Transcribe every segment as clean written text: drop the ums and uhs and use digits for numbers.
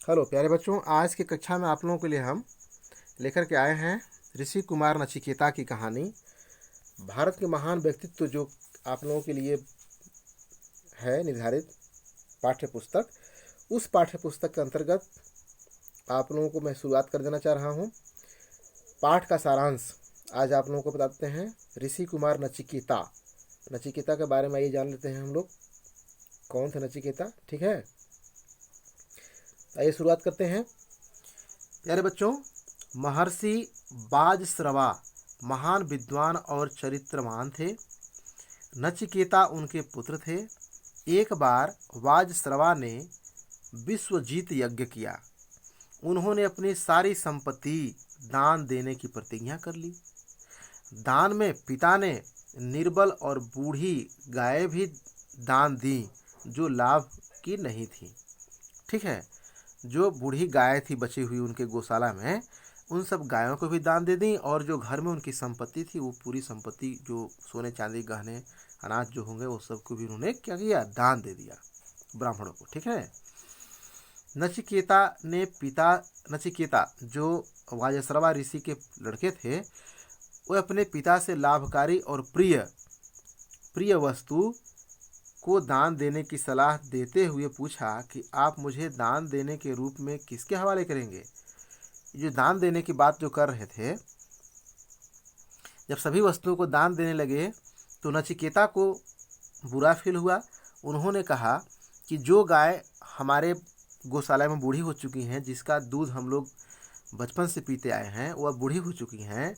Hello प्यारे बच्चों, आज की कक्षा में आप लोगों के लिए हम लेकर के आए हैं ऋषि कुमार नचिकेता की कहानी। भारत के महान व्यक्तित्व जो आप लोगों के लिए है निर्धारित पाठ्य पुस्तक, उस पाठ्य पुस्तक के अंतर्गत आप लोगों को मैं शुरुआत कर देना चाह रहा हूँ। पाठ का सारांश आज आप लोगों को बताते हैं। ऋषि कुमार नचिकेता नचिकेता के बारे में ये जान लेते हैं हम लोग, कौन थे नचिकेता। ठीक है, आइए शुरुआत करते हैं। प्यारे बच्चों, महर्षि बाजश्रवा महान विद्वान और चरित्रवान थे। नचिकेता उनके पुत्र थे। एक बार वाजश्रवा ने विश्वजीत यज्ञ किया। उन्होंने अपनी सारी संपत्ति दान देने की प्रतिज्ञा कर ली। दान में पिता ने निर्बल और बूढ़ी गायें भी दान दी जो लाभ की नहीं थी। ठीक है, जो बूढ़ी गाय थी बची हुई उनके गौशाला में, उन सब गायों को भी दान दे दी, और जो घर में उनकी संपत्ति थी वो पूरी संपत्ति, जो सोने चांदी गहने अनाज जो होंगे वो सब को भी उन्होंने क्या किया, दान दे दिया ब्राह्मणों को। ठीक है, नचिकेता जो वाजश्रवा ऋषि के लड़के थे, वो अपने पिता से लाभकारी और प्रिय वस्तु को दान देने की सलाह देते हुए पूछा कि आप मुझे दान देने के रूप में किसके हवाले करेंगे। जो दान देने की बात जो कर रहे थे, जब सभी वस्तुओं को दान देने लगे तो नचिकेता को बुरा फील हुआ। उन्होंने कहा कि जो गाय हमारे गौशाला में बूढ़ी हो चुकी हैं, जिसका दूध हम लोग बचपन से पीते आए हैं, वह बूढ़ी हो चुकी हैं,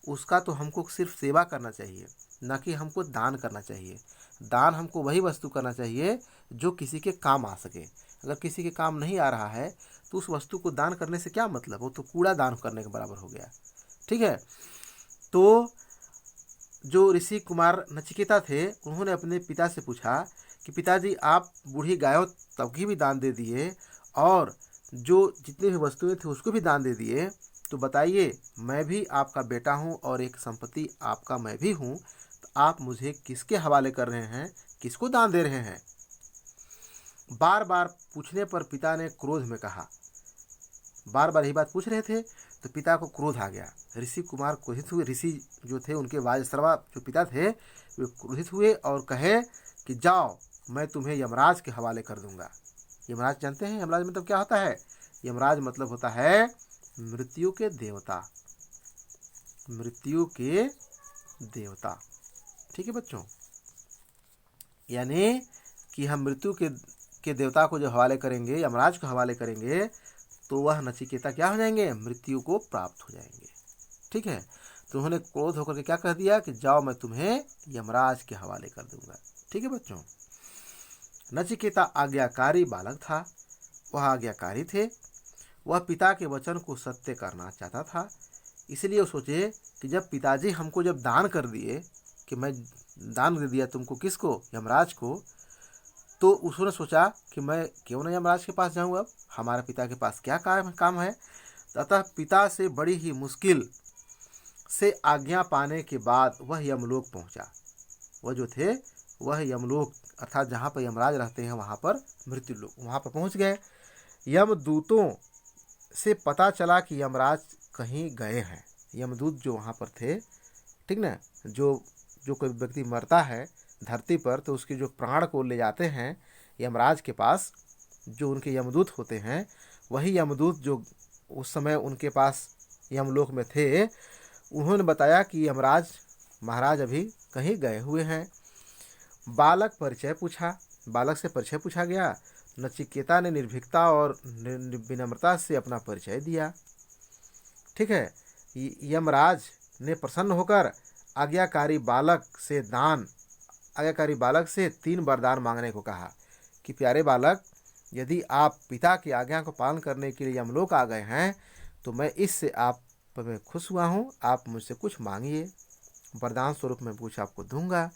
उसका तो हमको सिर्फ सेवा करना चाहिए, ना कि हमको दान करना चाहिए। दान हमको वही वस्तु करना चाहिए जो किसी के काम आ सके। अगर किसी के काम नहीं आ रहा है तो उस वस्तु को दान करने से क्या मतलब, वो तो कूड़ा दान करने के बराबर हो गया। ठीक है, तो जो ऋषि कुमार नचिकेता थे, उन्होंने अपने पिता से पूछा कि पिताजी, आप बूढ़ी गायों तक की भी दान दे दिए और जो जितनी भी वस्तुएं थी उसको भी दान दे दिए, तो बताइए, मैं भी आपका बेटा हूं और एक संपत्ति आपका मैं भी हूं, तो आप मुझे किसके हवाले कर रहे हैं, किसको दान दे रहे हैं। बार बार पूछने पर पिता ने क्रोध में कहा। बार बार यही बात पूछ रहे थे तो पिता को क्रोध आ गया। ऋषि कुमार क्रोधित हुए। ऋषि जो थे उनके वाजश्रवा जो पिता थे वे क्रोधित हुए और कहे कि जाओ, मैं तुम्हें यमराज के हवाले कर दूंगा। यमराज जानते हैं यमराज मतलब क्या होता है? यमराज मतलब होता है मृत्यु के देवता, मृत्यु के देवता। ठीक है बच्चों, यानी कि हम मृत्यु के देवता को जो हवाले करेंगे, यमराज को हवाले करेंगे, तो वह नचिकेता क्या हो जाएंगे, मृत्यु को प्राप्त हो जाएंगे। ठीक है, तो उन्होंने क्रोध होकर के क्या कह दिया कि जाओ, मैं तुम्हें यमराज के हवाले कर दूंगा। ठीक है बच्चों, नचिकेता आज्ञाकारी बालक था। वह आज्ञाकारी थे। वह पिता के वचन को सत्य करना चाहता था। इसलिए वो सोचे कि जब पिताजी हमको जब दान कर दिए, कि मैं दान दे दिया तुमको, किसको, यमराज को, तो उसने सोचा कि मैं क्यों न यमराज के पास जाऊं। अब हमारे पिता के पास क्या काम है। अतः पिता से बड़ी ही मुश्किल से आज्ञा पाने के बाद वह यमलोक पहुंचा। वह जो थे वह यमलोक अर्थात जहाँ पर यमराज रहते हैं वहाँ पर मृत्यु लोक, वहाँ पर पहुँच गए। यमदूतों से पता चला कि यमराज कहीं गए हैं। यमदूत जो वहाँ पर थे, ठीक ना, जो कोई व्यक्ति मरता है धरती पर तो उसके जो प्राण को ले जाते हैं यमराज के पास, जो उनके यमदूत होते हैं, वही यमदूत जो उस समय उनके पास यमलोक में थे, उन्होंने बताया कि यमराज महाराज अभी कहीं गए हुए हैं। बालक से परिचय पूछा गया। नचिकेता ने निर्भीकता और विनम्रता से अपना परिचय दिया। ठीक है, यमराज ने प्रसन्न होकर आज्ञाकारी बालक से 3 वरदान मांगने को कहा कि प्यारे बालक, यदि आप पिता की आज्ञा को पालन करने के लिए यमलोक आ गए हैं तो मैं इससे आप पर मैं खुश हुआ हूँ, आप मुझसे कुछ मांगिए, वरदान स्वरूप मैं कुछ आपको दूंगा।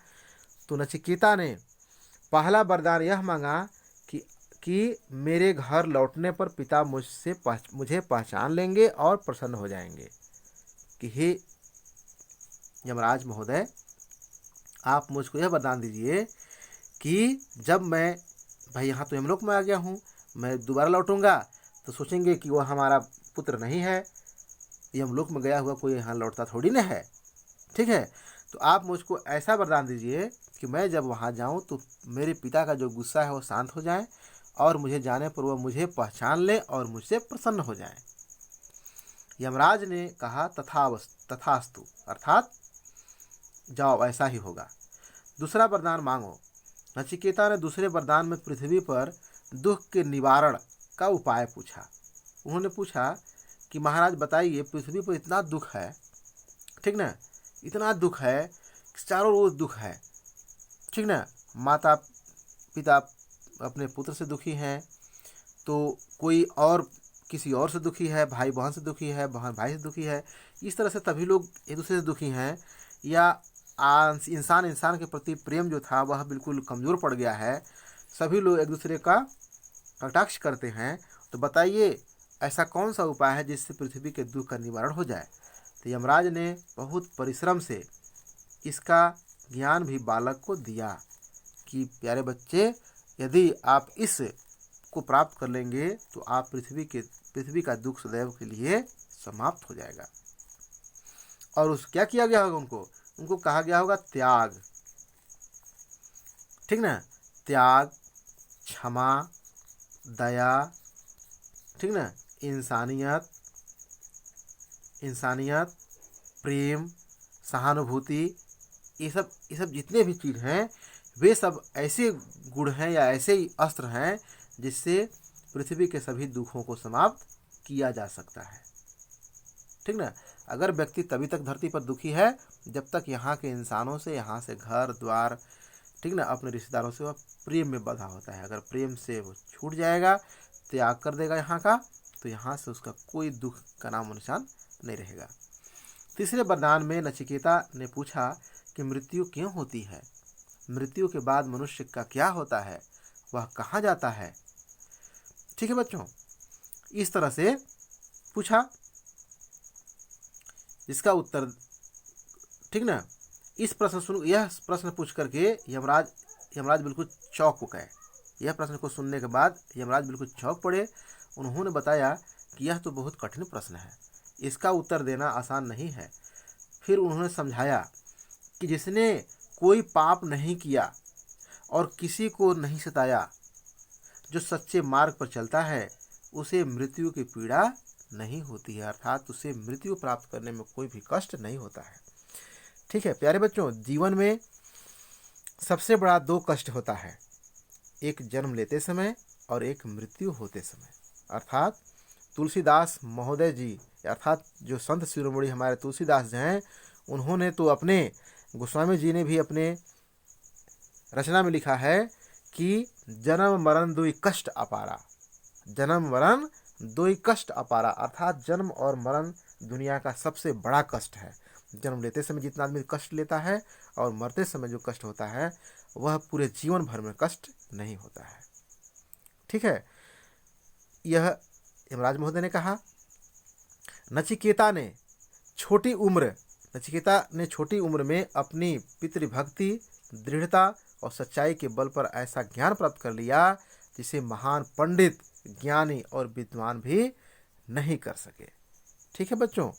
तो नचिकेता ने पहला वरदान यह मांगा कि मेरे घर लौटने पर पिता मुझे पहचान लेंगे और प्रसन्न हो जाएंगे कि हे यमराज महोदय, आप मुझको यह वरदान दीजिए कि जब मैं, भाई यहाँ तो यमलोक में आ गया हूँ, मैं दोबारा लौटूंगा तो सोचेंगे कि वह हमारा पुत्र नहीं है, यमलोक में गया हुआ कोई यहाँ लौटता थोड़ी ना है। ठीक है, तो आप मुझको ऐसा वरदान दीजिए कि मैं जब वहाँ जाऊँ तो मेरे पिता का जो गुस्सा है वो शांत हो जाए और मुझे जाने पर वह मुझे पहचान ले और मुझसे प्रसन्न हो जाए। यमराज ने कहा तथास्तु, अर्थात जाओ, ऐसा ही होगा। दूसरा वरदान मांगो। नचिकेता ने दूसरे वरदान में पृथ्वी पर दुख के निवारण का उपाय पूछा। उन्होंने पूछा कि महाराज बताइए, पृथ्वी पर इतना दुख है, ठीक ना, इतना दुख है, चारों ओर दुख है, ठीक ना, माता पिता अपने पुत्र से दुखी हैं, तो कोई और किसी और से दुखी है, भाई बहन से दुखी है, बहन भाई से दुखी है, इस तरह से सभी लोग एक दूसरे से दुखी हैं, या इंसान के प्रति प्रेम जो था वह बिल्कुल कमज़ोर पड़ गया है, सभी लोग एक दूसरे का कटाक्ष करते हैं। तो बताइए ऐसा कौन सा उपाय है जिससे पृथ्वी के दुख का निवारण हो जाए। तो यमराज ने बहुत परिश्रम से इसका ज्ञान भी बालक को दिया कि प्यारे बच्चे, यदि आप इस को प्राप्त कर लेंगे तो आप पृथ्वी का दुख सदैव के लिए समाप्त हो जाएगा। और उस क्या किया गया होगा, उनको कहा गया होगा त्याग, ठीक ना, त्याग, क्षमा, दया, ठीक ना, इंसानियत, प्रेम, सहानुभूति, ये सब जितने भी चीज़ हैं वे सब ऐसे गुण हैं या ऐसे ही अस्त्र हैं जिससे पृथ्वी के सभी दुखों को समाप्त किया जा सकता है। ठीक ना, अगर व्यक्ति तभी तक धरती पर दुखी है जब तक यहाँ के इंसानों से, यहाँ से घर द्वार, ठीक ना, अपने रिश्तेदारों से वह प्रेम में बंधा होता है। अगर प्रेम से वो छूट जाएगा, त्याग कर देगा यहाँ का, तो यहाँ से उसका कोई दुख का नामो निशान नहीं रहेगा। तीसरे वरदान में नचिकेता ने पूछा कि मृत्यु क्यों होती है, मृत्यु के बाद मनुष्य का क्या होता है, वह कहाँ जाता है। ठीक है बच्चों, इस तरह से पूछा, इसका उत्तर, ठीक ना, इस प्रश्न सुन, यह प्रश्न पूछ करके यमराज बिल्कुल चौंक हो गए। यह प्रश्न को सुनने के बाद यमराज बिल्कुल चौंक पड़े। उन्होंने बताया कि यह तो बहुत कठिन प्रश्न है, इसका उत्तर देना आसान नहीं है। फिर उन्होंने समझाया कि जिसने कोई पाप नहीं किया और किसी को नहीं सताया, जो सच्चे मार्ग पर चलता है, उसे मृत्यु की पीड़ा नहीं होती है, अर्थात उसे मृत्यु प्राप्त करने में कोई भी कष्ट नहीं होता है। ठीक है प्यारे बच्चों, जीवन में सबसे बड़ा दो कष्ट होता है, एक जन्म लेते समय और एक मृत्यु होते समय। अर्थात तुलसीदास महोदय जी, अर्थात जो संत शिरोमणि हमारे तुलसीदास जी हैं, उन्होंने तो अपने, गोस्वामी जी ने भी अपने रचना में लिखा है कि जन्म मरण दुई कष्ट अपारा, जन्म मरण दुई कष्ट अपारा, अर्थात जन्म और मरण दुनिया का सबसे बड़ा कष्ट है। जन्म लेते समय जितना आदमी कष्ट लेता है और मरते समय जो कष्ट होता है वह पूरे जीवन भर में कष्ट नहीं होता है। ठीक है, यह यमराज महोदय ने कहा। नचिकेता ने छोटी उम्र में अपनी पितृभक्ति, दृढ़ता और सच्चाई के बल पर ऐसा ज्ञान प्राप्त कर लिया जिसे महान पंडित, ज्ञानी और विद्वान भी नहीं कर सके। ठीक है बच्चों,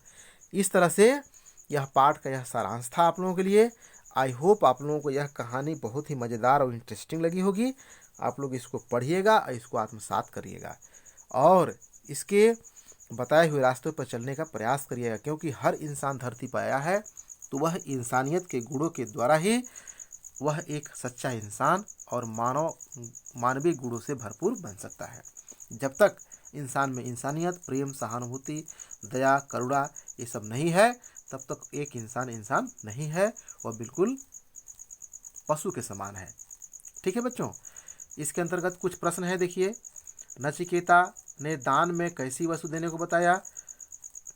इस तरह से यह पाठ का यह सारांश था आप लोगों के लिए। आई होप आप लोगों को यह कहानी बहुत ही मज़ेदार और इंटरेस्टिंग लगी होगी। आप लोग इसको पढ़िएगा और इसको आत्मसात करिएगा और इसके बताए हुए रास्तों पर चलने का प्रयास करिएगा, क्योंकि हर इंसान धरती पर आया है तो वह इंसानियत के गुणों के द्वारा ही वह एक सच्चा इंसान और मानवीय गुणों से भरपूर बन सकता है। जब तक इंसान में इंसानियत, प्रेम, सहानुभूति, दया, करुणा ये सब नहीं है, तब तक एक इंसान नहीं है, वह बिल्कुल पशु के समान है। ठीक है बच्चों, इसके अंतर्गत कुछ प्रश्न है। देखिए, नचिकेता ने दान में कैसी वस्तु देने को बताया।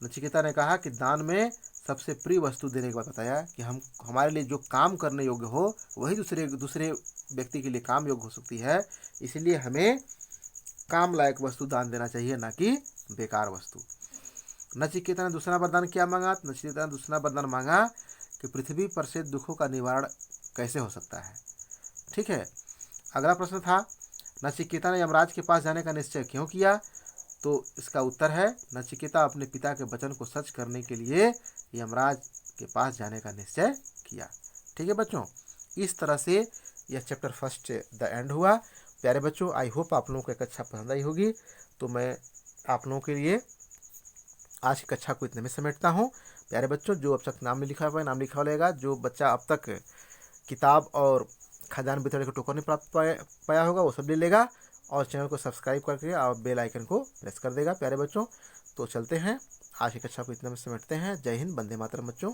नचिकेता ने कहा कि दान में सबसे प्रिय वस्तु देने को बताया कि हमारे लिए जो काम करने योग्य हो वही दूसरे व्यक्ति के लिए काम योग्य हो सकती है, इसलिए हमें काम लायक वस्तु दान देना चाहिए, ना कि बेकार वस्तु। नचिकेता ने दूसरा वरदान क्या मांगा? नचिकेता ने दूसरा वरदान मांगा कि पृथ्वी पर से दुखों का निवारण कैसे हो सकता है। ठीक है, अगला प्रश्न था, नचिकेता ने यमराज के पास जाने का निश्चय क्यों किया? तो इसका उत्तर है नचिकेता अपने पिता के वचन को सच करने के लिए यमराज के पास जाने का निश्चय किया। ठीक है बच्चों, इस तरह से यह चैप्टर फर्स्ट द एंड हुआ। प्यारे बच्चों, आई होप आप लोगों को कक्षा पसंद आई होगी। तो मैं आप लोगों के लिए आज की कक्षा को इतने में समेटता हूँ। प्यारे बच्चों, जो अब तक नाम नहीं लिखा हुआ है, नाम लिखा हो जाएगा। जो बच्चा अब तक किताब और खाद्यान्न वितरण के टोकन नहीं प्राप्त पाया होगा वो सब ले लेगा और चैनल को सब्सक्राइब करके और बेल आइकन को प्रेस कर देगा। प्यारे बच्चों, तो चलते हैं, आज की कक्षा को इतने में समेटते हैं। जय हिंद, वंदे मातरम बच्चों।